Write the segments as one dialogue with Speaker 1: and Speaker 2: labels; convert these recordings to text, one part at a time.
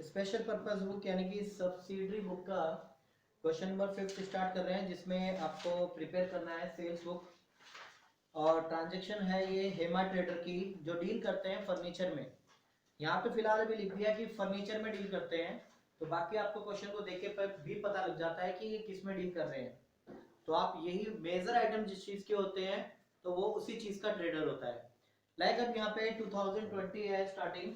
Speaker 1: Special purpose book यानी कि subsidiary book का क्वेश्चन नंबर 5 स्टार्ट कर रहे हैं, जिसमें आपको प्रिपेयर करना है सेल्स बुक। और ट्रांजैक्शन है ये हेमा ट्रेडर की, जो डील करते हैं फर्नीचर में। यहाँ पे फिलहाल अभी लिख दिया कि फर्नीचर में डील करते हैं, तो बाकी आपको क्वेश्चन को देख के भी पता लग जाता है कि ये किस में डील कर रहे हैं। तो आप यही मेजर आइटम जिस चीज के होते हैं तो वो उसी चीज का ट्रेडर होता है। लाइक अब यहाँ पे 2020 है स्टार्टिंग,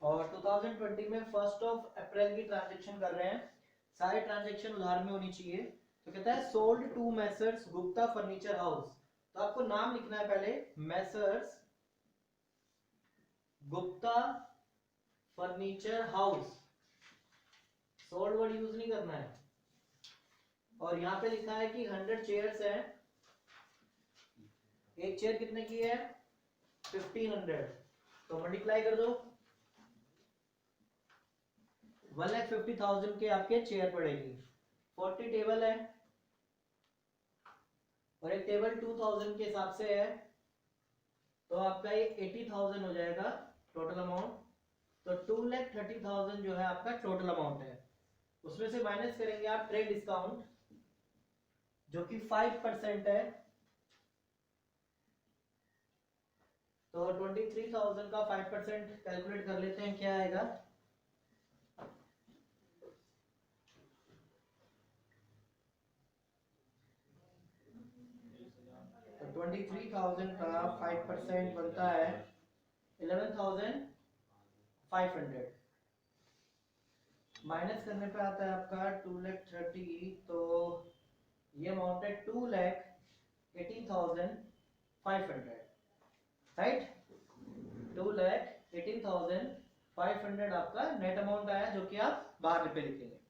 Speaker 1: और 2020 में 1 अप्रैल की ट्रांजेक्शन कर रहे हैं। सारे ट्रांजेक्शन उधार में होनी चाहिए। तो कहता है sold to Messrs Gupta furniture house. तो आपको नाम लिखना है पहले, Messrs Gupta furniture house. Sold word use नहीं करना है। और यहाँ पे लिखा है कि 100 चेयर्स है। एक चेयर कितने की है? 1500। तो मल्टीप्लाई कर दो, 1,50,000 के आपके चेयर पड़ेगी। 40 टेबल है और एक टेबल 2000 के हिसाब से है, तो आपका ये 80,000 हो जाएगा टोटल अमाउंट। तो 2,30,000 जो है आपका टोटल अमाउंट है। उसमें से माइनस करेंगे आप ट्रेड डिस्काउंट, जो कि 5% है। तो 23,000 का 5% कैलकुलेट कर लेते हैं, क्या आएगा। तो 23,000 का 5% बनता है 11,500। माइनस करने पे आता है आपका 2,30,000। तो ये अमाउंट है 2,18,500, राइट। 2,18,500 आपका नेट अमाउंट आया, जो कि आप बाहर पे लिखेंगे।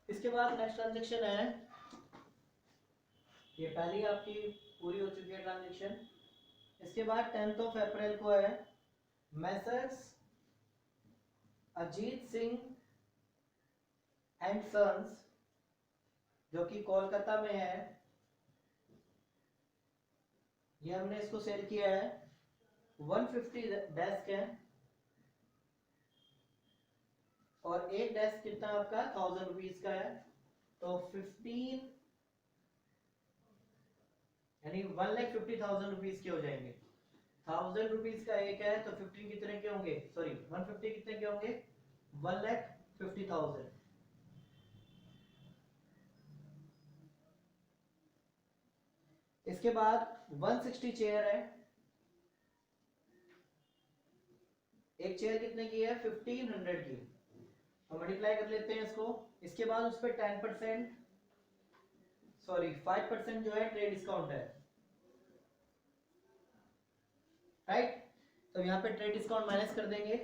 Speaker 1: इसके बाद नेक्स्ट ट्रांजेक्शन है, ये पहली आपकी पूरी हो चुकी है ट्रांजेक्शन। इसके बाद 10 अप्रैल को है Messrs Ajit Singh and sons, जो कि कोलकाता में है। ये हमने इसको सेल किया है। 150 डेस्क है और एक डेस्क कितना आपका 1000 रुपीज का है। तो 15 यानी 1,50,000 रुपीज के हो जाएंगे। 1000 रुपीज का एक है, तो 15 कितने के होंगे, सॉरी 150 कितने के होंगे, 1,50,000। इसके बाद 160 चेयर है। एक चेयर कितने की है, 1500 की। तो मल्टीप्लाई कर लेते हैं इसको। इसके बाद उस पर 10%, सॉरी 5% जो है ट्रेड डिस्काउंट है, राइट। तो यहाँ पे ट्रेड डिस्काउंट माइनस कर देंगे।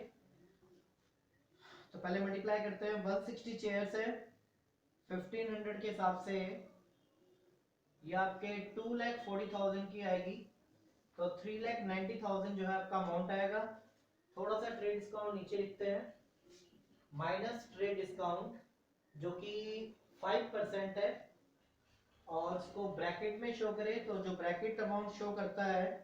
Speaker 1: तो पहले मल्टीप्लाई करते हैं, 160 चेयर्स है 1500 के हिसाब से, ये आपके 2,40,000 की आएगी। तो 3,90,000 जो है आपका अमाउंट आएगा। थोड़ा सा ट्रेड डिस्काउंट नीचे लिखते हैं, माइनस ट्रेड डिस्काउंट, जो कि 5% है। और इसको ब्रैकेट में शो करें, तो जो ब्रैकेट अमाउंट शो करता है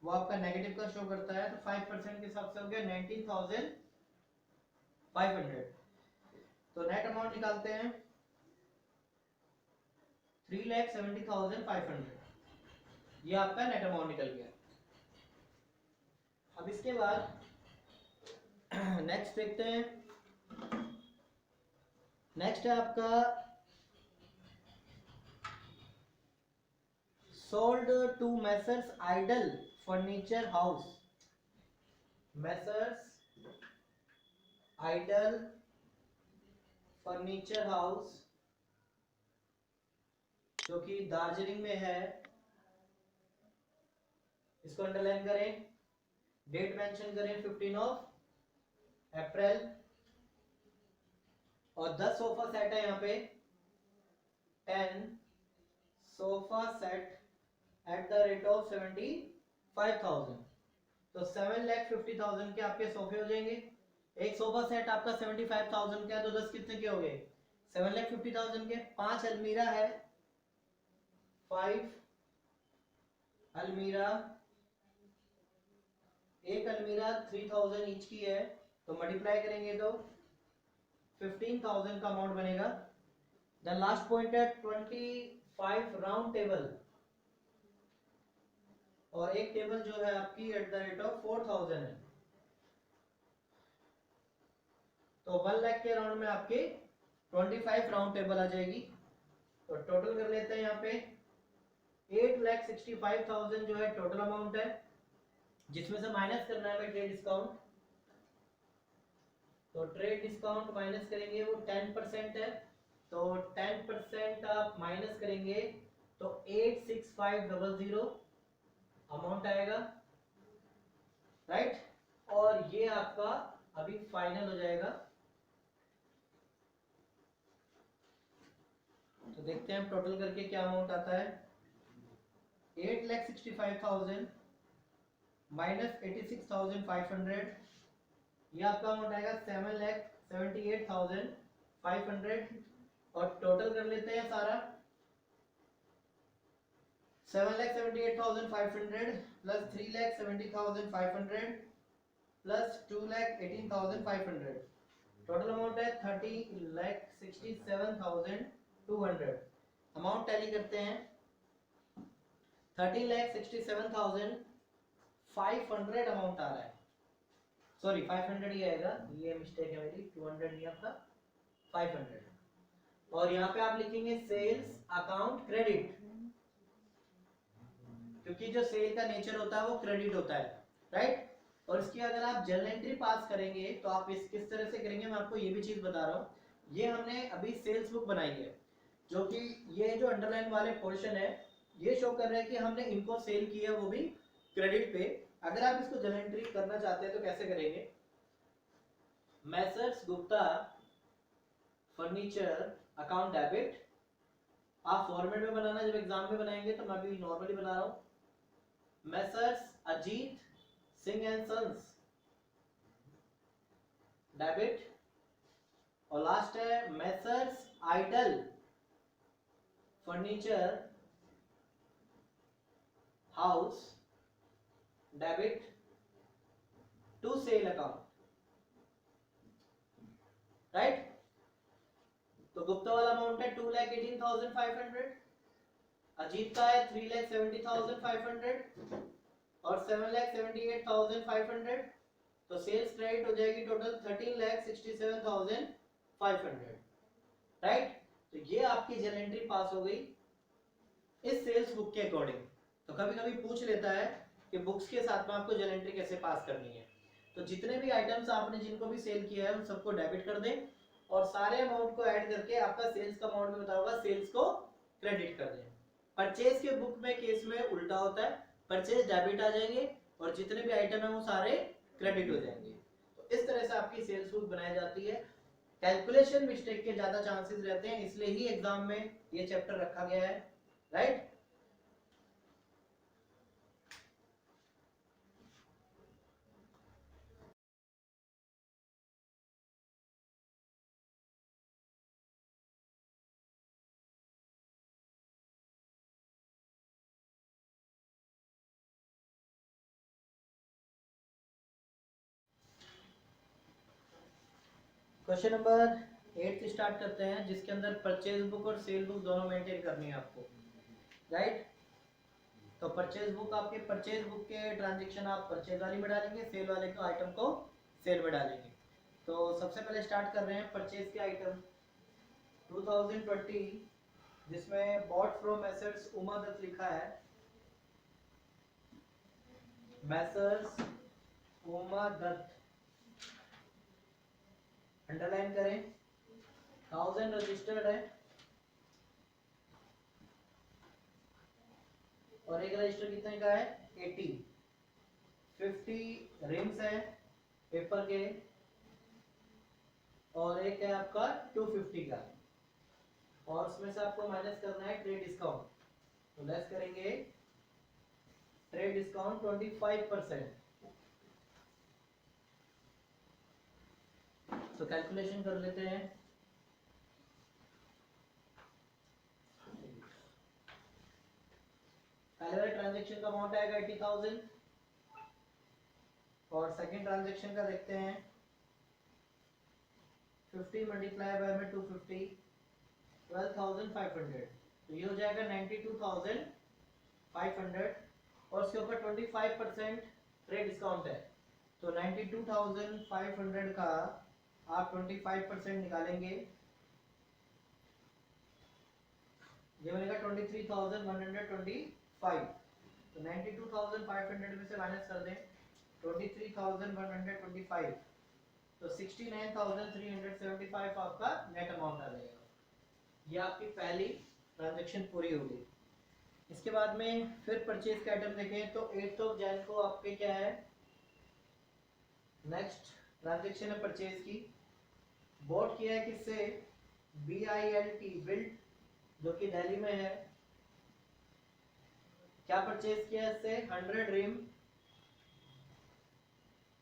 Speaker 1: वो आपका नेगेटिव का शो करता है। तो 5% के हिसाब से हो गया 19,500। तो नेट अमाउंट निकालते हैं 3,70,500। ये आपका नेट अमाउंट निकल गया। अब इसके बाद नेक्स्ट देखते हैं। नेक्स्ट है आपका sold to Messrs idol furniture house. Messrs idol furniture house, जो कि दार्जिलिंग में है। इसको अंडरलाइन करें, डेट मेंशन करें 15 अप्रैल। और 10 सोफा सेट है यहाँ पे, 10 sofa set at the rate of 75,000। तो 7,50,000 के आपके सोफे हो जाएंगे। एक सोफा सेट आपका 75,000 का है, तो 10 कितने के हो गए, 7,50,000 के। 5 अलमीरा है, 5 अलमीरा, एक अलमीरा 3,000 ईच की है, तो मल्टीप्लाई करेंगे तो 15,000 का अमाउंट बनेगा। देन लास्ट पॉइंट है 25 राउंड टेबल, और एक टेबल जो है आपकी एट द रेट ऑफ 4,000 है। तो 1 लाख के राउंड में आपके 25 राउंड टेबल आ जाएगी। तो टोटल कर लेते हैं यहाँ पे 8,65,000 जो है टोटल अमाउंट है, जिसमें से माइनस करना है ट्रेड डिस्काउंट। तो ट्रेड डिस्काउंट माइनस करेंगे वो 10% है, तो 10% आप माइनस करेंगे तो 86500 अमाउंट आएगा, राइट। और ये आपका अभी फाइनल हो जाएगा। तो देखते हैं टोटल करके क्या अमाउंट आता है। 8,65,000 माइनस 86,500, ये आपका अमाउंट आएगा 7,78,500। और टोटल कर लेते हैं सारा, 7,78,500 प्लस 3,70,500 प्लस 2,18,500, टोटल अमाउंट है 30,67,200। अमाउंट टैली करते हैं, 30,67,500 अमाउंट आ रहा है। सॉरी 500 ही आएगा, ये मिस्टेक है मेरी, 200 नहीं आपका 500। और यहाँ पे आप लिखेंगे सेल्स अकाउंट क्रेडिट, क्योंकि जो सेल का नेचर होता है वो क्रेडिट होता है, राइट। और इसकी अगर आप जर्नल एंट्री पास करेंगे तो आप इस किस तरह से करेंगे, मैं आपको ये भी चीज बता रहा हूँ। ये हमने अभी सेल्स बुक बनाई है, जो कि ये जो अंडरलाइन वाले पोर्शन है ये शो कर रहे हैं कि हमने इनको सेल किया, वो भी क्रेडिट पे। अगर आप इसको जर्नल एंट्री करना चाहते हैं तो कैसे करेंगे, Messrs Gupta furniture account debit, आप फॉर्मेट में बनाना, जब एग्जाम में बनाएंगे तो मैं भी नॉर्मली बना रहा हूँ। Messrs Ajit Singh and sons debit, और लास्ट है Messrs idol furniture house debit to sale account, right. तो गुप्ता वाला अमाउंट है 2,18,500, अजीत का है 3,70,500 और 7,78,500। तो सेल्स क्रेडिट हो जाएगी टोटल 13,67,500, राइट। तो ये आपकी जर्नल एंट्री पास हो गई इस सेल्स बुक के अकॉर्डिंग। तो कभी कभी पूछ लेता है कि बुक्स के साथ में आपको जर्नल एंट्री कैसे पास करनी है। तो जितने भी आइटम्स आपने जिनको भी सेल किया है उन सबको डेबिट कर दें, और सारे अमाउंट को ऐड करके आपका सेल्स का अमाउंट भी बताओगा, सेल्स को क्रेडिट कर दें। परचेज के बुक में केस में उल्टा होता है, परचेज डेबिट आ जाएंगे और जितने भी आइटम है वो सारे क्रेडिट हो जाएंगे। तो इस तरह से आपकी सेल्स बुक बनाई जाती है। कैलकुलेशन मिस्टेक के ज्यादा चांसेस रहते हैं, इसलिए ही एग्जाम में ये चैप्टर रखा गया है, राइट। क्वेश्चन नंबर 8 स्टार्ट करते हैं, जिसके अंदर परचेज बुक और सेल बुक दोनों मेंटेन करनी है आपको, राइट। तो परचेज बुक, आपके परचेज बुक के ट्रांजेक्शन आप परचेज वाली में डालेंगे, सेल वाले को आइटम को सेल में डालेंगे। तो सबसे पहले स्टार्ट कर रहे हैं परचेज के आइटम 2020, जिसमें bought from Messrs Uma Dutt लिखा है, मैसर्स उमा दत्त अंडरलाइन करें, 1000 रजिस्टर्ड है और एक रजिस्टर कितने का है 80, 50 रिम्स है पेपर के, और एक है आपका 250 का, और उसमें से आपको माइनस करना है ट्रेड डिस्काउंट। तो लेस करेंगे ट्रेड डिस्काउंट 25%। तो कैलकुलेशन कर लेते हैं। पहले वाले ट्रांजेक्शन का अमाउंट आएगा 80,000 और सेकंड ट्रांजेक्शन का देखते हैं 50 मल्टीप्लाई बाय में 250, 12,500, तो ये हो जाएगा 92,500 और उसके ऊपर 25% ट्रेड डिस्काउंट है, तो 92,500 का आप 25% निकालेंगे, ये बनेगा 23,125, तो 92,500 में से माइनस कर दें 23,125, तो 69,375 आपका नेट अमाउंट आ जाएगा। ये आपकी पहली ट्रांजैक्शन पूरी हो गई। इसके बाद में फिर परचेज का आइटम देखें तो 8 जैन को आपके क्या है, नेक्स्ट ट्रांजैक्शन है परचेज की, बोट किया है किससे, BILT बिल्ट, जो कि दिल्ली में है। क्या परचेज किया इससे, 100 रिम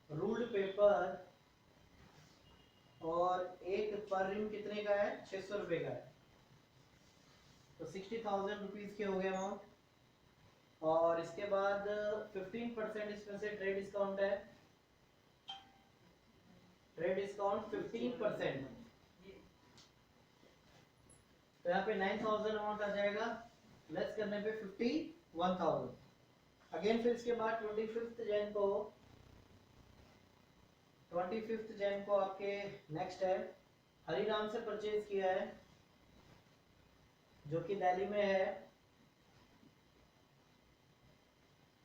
Speaker 1: रूल्ड पेपर, और एक पर रिम कितने का है, 600 रुपए का है, तो 60,000 रुपीज के हो गए अमाउंट। और इसके बाद 15% इसमें से ट्रेड डिस्काउंट है, ट्रेड डिस्काउंट 15%, तो यहाँ पे 9,000 अमाउंट आ जाएगा, लेस करने पे 51,000। अगेन फिर इसके बाद 25th जैन को आपके नेक्स्ट है, हरिराम से परचेज किया है, जो कि दिल्ली में है,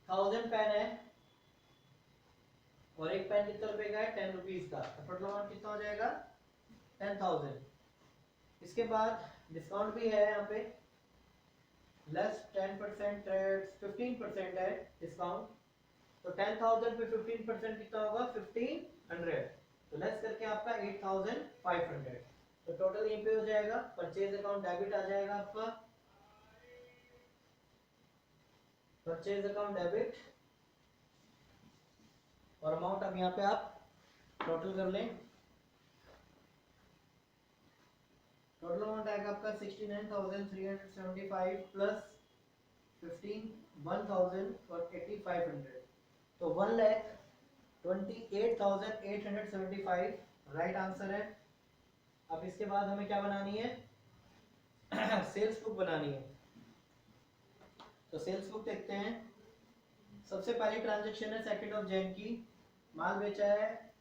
Speaker 1: 1000 पेन है, और एक पेन कितने रुपए का है, 10 रुपीज का, टोटल अमाउंट कितना हो जाएगा, 10,000। इसके बाद डिस्काउंट भी है यहाँ पे, लेस 10% 15% है डिस्काउंट, तो 10,000 पे 15% कितना होगा, 1,500, तो लेस करके आपका 8,500, तो टोटल यहीं पे हो जाएगा, परचेज अकाउंट डेबिट आ जाएगा आपका, परचेज अकाउंट डेबिट, और अमाउंट अब यहाँ पे आप टोटल कर लें, टोटल अमाउंट आएगा आपका 69,375 प्लस 1,000 और 8,500, तो 1,28,875 राइट आंसर है। अब इसके बाद हमें क्या बनानी है, सेल्स बुक बनानी है, तो सेल्स बुक देखते हैं। सबसे पहली ट्रांजैक्शन है 2 जैन की, माल बेचा है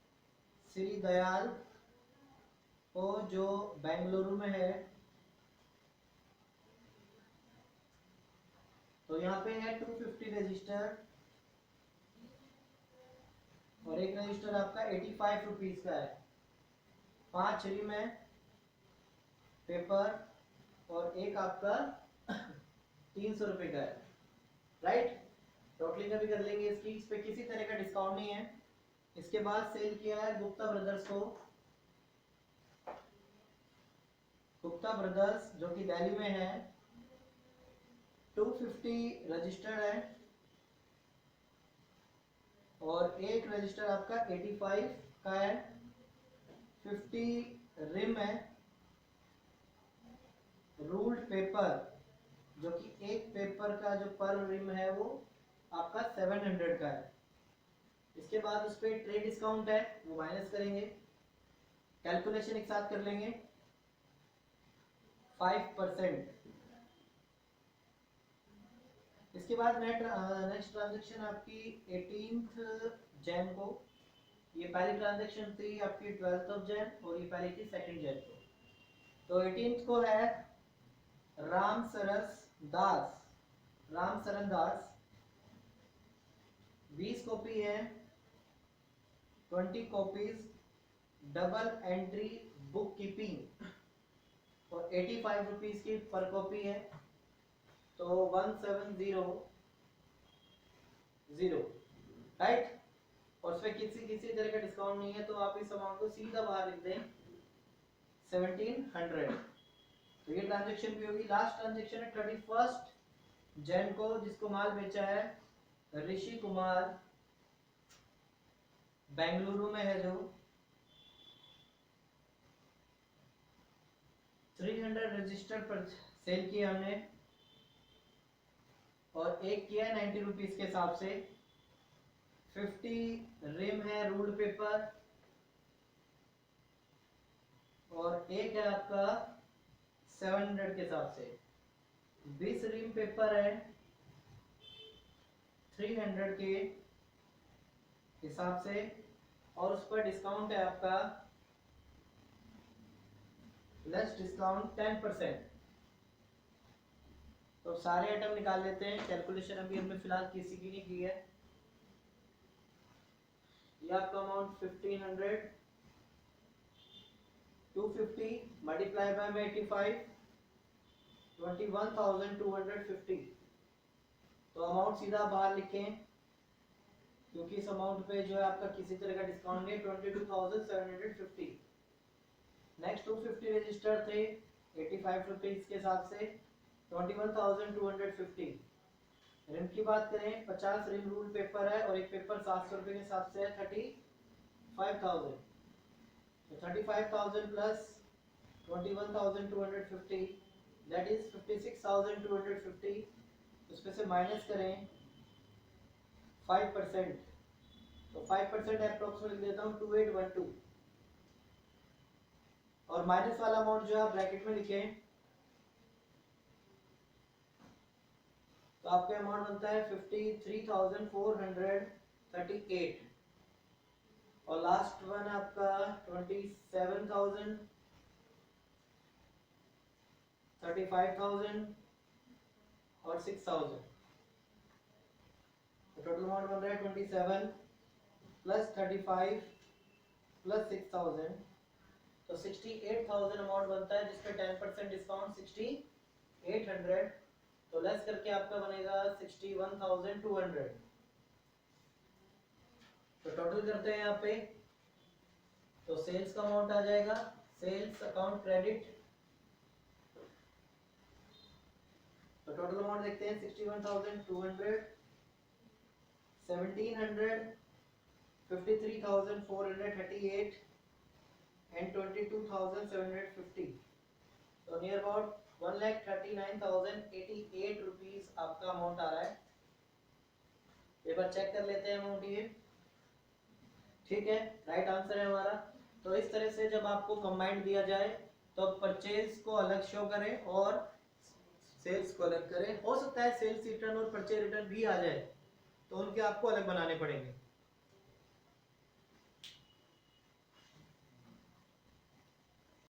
Speaker 1: श्री दयाल को, जो बेंगलुरु में है, तो यहाँ पे है 250 रजिस्टर, और एक रजिस्टर आपका 85 रुपीज का है, 5 रिम है पेपर, और एक आपका 300 रुपए का है, राइट। टोटलिंग भी कर लेंगे इसकी, इस पे किसी तरह का डिस्काउंट नहीं है। इसके बाद सेल किया है गुप्ता ब्रदर्स को, गुप्ता ब्रदर्स जो कि दिल्ली में है, 250 रजिस्टर्ड है, और एक रजिस्टर आपका 85 का है, 50 रिम है, रूल्ड पेपर, जो कि एक पेपर का जो पर रिम है वो आपका 700 का है। इसके बाद उस पर ट्रेड डिस्काउंट है, वो माइनस करेंगे, कैलकुलेशन एक साथ कर लेंगे, 5%। इसके बाद नेक्स्ट ट्रांजैक्शन आपकी 18th जैन को, ये पहली ट्रांजैक्शन थी आपकी 12th जैन, और ये पहली थी 2nd जैन को। तो 18th को है राम सरन दास, 20 कॉपी है, 20 copies double entry book keeping, और 85 रुपीज की पर कॉपी है, तो 1700, राइट। और उसमें किसी तरह का डिस्काउंट नहीं है, तो आप इस अमाउंट को सीधा बाहर लिख दें 1700, तो ये ट्रांजैक्शन भी होगी। लास्ट ट्रांजैक्शन है 31st जैन को, जिसको माल बेचा है ऋषि कुमार, बेंगलुरु में है, जो 300 रजिस्टर पर सेल किया हमने, और एक किया है 90 रुपीज के हिसाब से, 50 रिम है रूल्ड पेपर, और एक है आपका 700 के हिसाब से। 20 रीम पेपर है 300 के हिसाब से, और उस पर डिस्काउंट है आपका लेस डिस्काउंट 10%। तो सारे आइटम निकाल लेते हैं। कैलकुलेशन अभी हमने फिलहाल किसी की नहीं की है। ये आपका अमाउंट 1500, 250 मल्टीप्लाई बाय 85, 21,250। तो अमाउंट सीधा बाहर लिखें, क्योंकि इस अमाउंट पे जो है आपका किसी तरह का डिस्काउंट नहीं, 22,750। नेक्स्ट 250 रजिस्टर थे 85 रुपीज के हिसाब से, 21,250। रिम की बात करें, 50 रिम रूल पेपर है और एक पेपर 700 रुपए के हिसाब से है, 35,000। तो 35,000 प्लस 21,250 दैट इज 56,250। उसमें से माइनस करें 5%, तो 5% अप्रोक्सीमेट लिख देता हूँ 2812। और माइनस वाला अमाउंट जो है आप ब्रैकेट में लिखें, तो आपका अमाउंट बनता है 53,438। और लास्ट वन आपका 27,000, 35,000 और 6,000। तो टोटल अमाउंट बन रहा है 27 प्लस 35 प्लस 6,000, तो 68,000 अमाउंट बनता है, जिसपे 10% डिस्काउंट 6,800। तो लेस करके आपका बनेगा 61,200। तो टोटल करते हैं यहाँ पे, तो सेल्स का अमाउंट आ जाएगा, सेल्स अकाउंट क्रेडिट। तो टोटल अमाउंट देखते हैं 61,200, 1,700, 53,438 and 22,750। तो नियर अबाउट 1,39,088 रुपीज आपका अमाउंट आ रहा है। एक बार चेक कर लेते हैं अमाउंट ये। ठीक है, राइट आंसर है हमारा। तो इस तरह से जब आपको कंबाइंड दिया जाए तो परचेज को अलग शो करें और सेल्स को अलग करें। हो सकता है सेल्स रिटर्न और परचेज रिटर्न भी आ जाए, तो उनके आपको अलग बनाने पड़ेंगे।